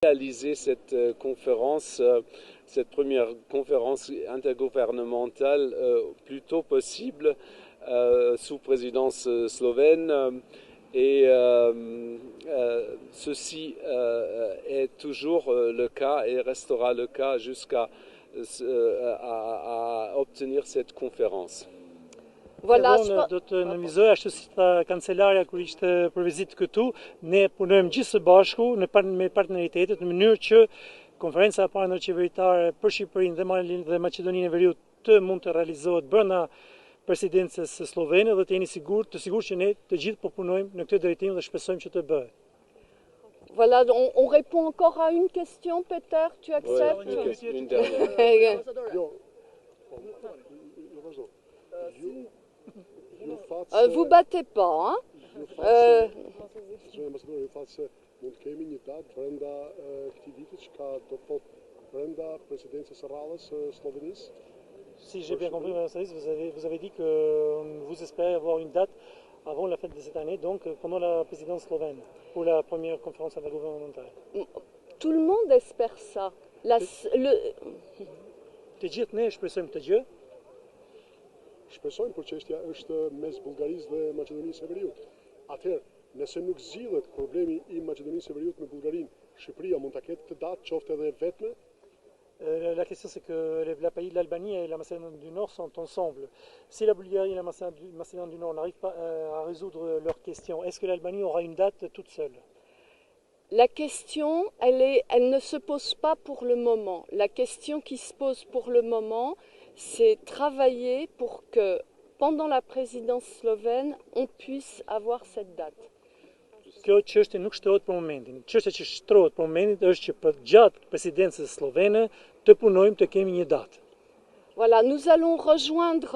réaliser cette conférence, cette première conférence intergouvernementale plus tôt possible sous présidence slovène. Et ceci est toujours le cas et restera le cas jusqu'à obtenir cette conférence. Voilà, do të nënvizoj ashtu si tha kancelarja kur ishte për vizitë këtu, ne punojmë gjithë së bashku me partneritetet në mënyrë që konferenca e parë ndërqeveritare për Shqipërinë dhe Maqedoninë e Veriut të mund të realizohet brenda presidencës slovene dhe të jeni të sigurt që ne të gjithë po punojmë në këtë drejtim dhe shpresojmë që të bëhet. Voilà, on répond encore à une question, Peter, tu acceptes? Oui, une dernière. Vous battez pas, hein? Mund të kemi një datë brenda këtij viti që ka do të thotë brenda presidencës së radhës së Slovenisë. Si j'ai bien compris, Madame Salis, vous avez dit que vous espérez avoir une date avant la fête de cette année, donc pendant la présidence slovène, pour la première conférence intergouvernementale. Tout le monde espère ça. Të gjithë ne shpresojmë këtë gjë. Shpresojmë, por çështja është mes Bullgarisë dhe Maqedonisë së Veriut. Atëherë, nëse nuk zgjidhet problemi i Maqedonisë së Veriut me Bullgarinë, Shqipëria mund ta ketë këtë datë qoftë edhe vetme? La question c'est que l'Albanie et la Macédoine du Nord sont ensemble. Si la Bulgarie et la Macédoine du Nord n'arrivent pas à résoudre leurs questions, est-ce que l'Albanie aura une date toute seule? La question, elle ne se pose pas pour le moment. La question qui se pose pour le moment, c'est travailler pour que, pendant la présidence slovène, on puisse avoir cette date. Kjo çështje nuk shtrohet për momentin. Çështja që shtrohet për momentin është që për gjatë presidencës slovene të punojmë të kemi një datë. Voilà, nous allons rejoindre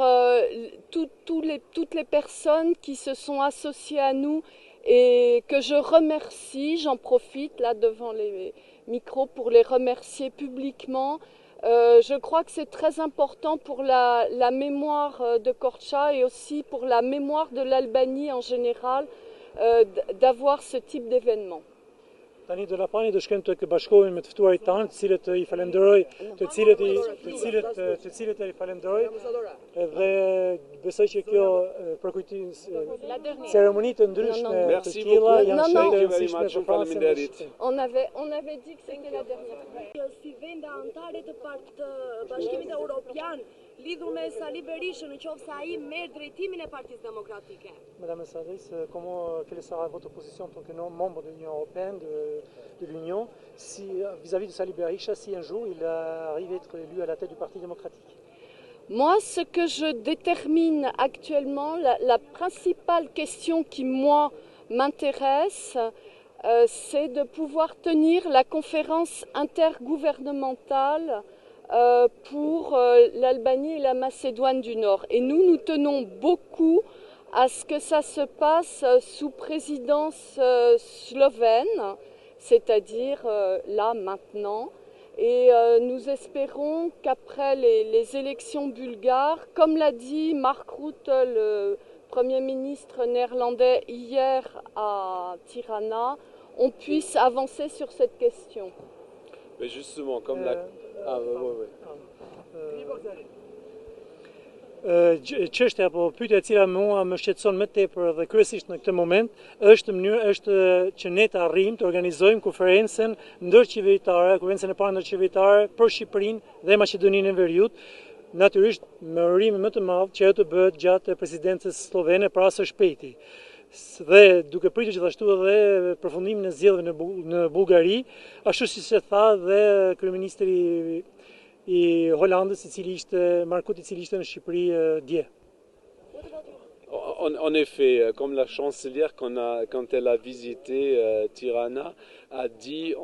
toutes les personnes qui se sont associées à nous et que je remercie. J'en profite là devant les micros pour les remercier publiquement. Je crois que c'est très important pour la mémoire de Korça et aussi pour la mémoire de l'Albanie en général d'avoir ce type d'événement. Tani do na pani do shkojmë të bashkohemi me të ftuarit tanë, të cilët i falenderoj, të cilët i falenderoj, dhe besoj që kjo përkujtim ceremoni të ndryshme të tilla janë shumë të rëndësishme për Francën. On avait dit que c'était la dernière. Si vende anëtare të Bashkimit Evropian lidhur me Sali Berishën, në qoftë se ai merr drejtimin e Partisë Demokratike. Madame Salis, quelle sera votre position en tant que membre de l'Union européenne, de l'Union, si vis-à-vis de Sali Berisha, si un jour il arrive à être élu à la tête du Parti démocratique? Moi, ce que je détermine actuellement, la principale question qui, moi, m'intéresse, c'est de pouvoir tenir la conférence intergouvernementale pour l'Albanie et la Macédoine du Nord. Et nous tenons beaucoup à ce que ça se passe sous présidence slovène, c'est-à-dire là, maintenant. Et nous espérons qu'après les élections bulgares, comme l'a dit Mark Rutte, le Premier ministre néerlandais, hier à Tirana, on puisse avancer sur cette question. Mais justement, comme la... Çështja apo pyetja e cila mua më shqetëson më tepër dhe kryesisht në këtë moment është që ne të arrijmë të organizojmë konferencën ndërqeveritare, konferencën e parë ndërqeveritare për Shqipërinë dhe Maqedoninë e Veriut, natyrisht me urimin më të madh që ajo të bëhet gjatë presidencës slovene para së shpejti. Dhe duke pritur gjithashtu edhe përfundimin e zgjedhjeve në Bullgari, ashtu siç e tha dhe kryeministri i Hollandës, i cili ishte Markut, i cili ishte në Shqipëri dje. En effet, comme la chancelière, quand elle a visité Tirana, a dit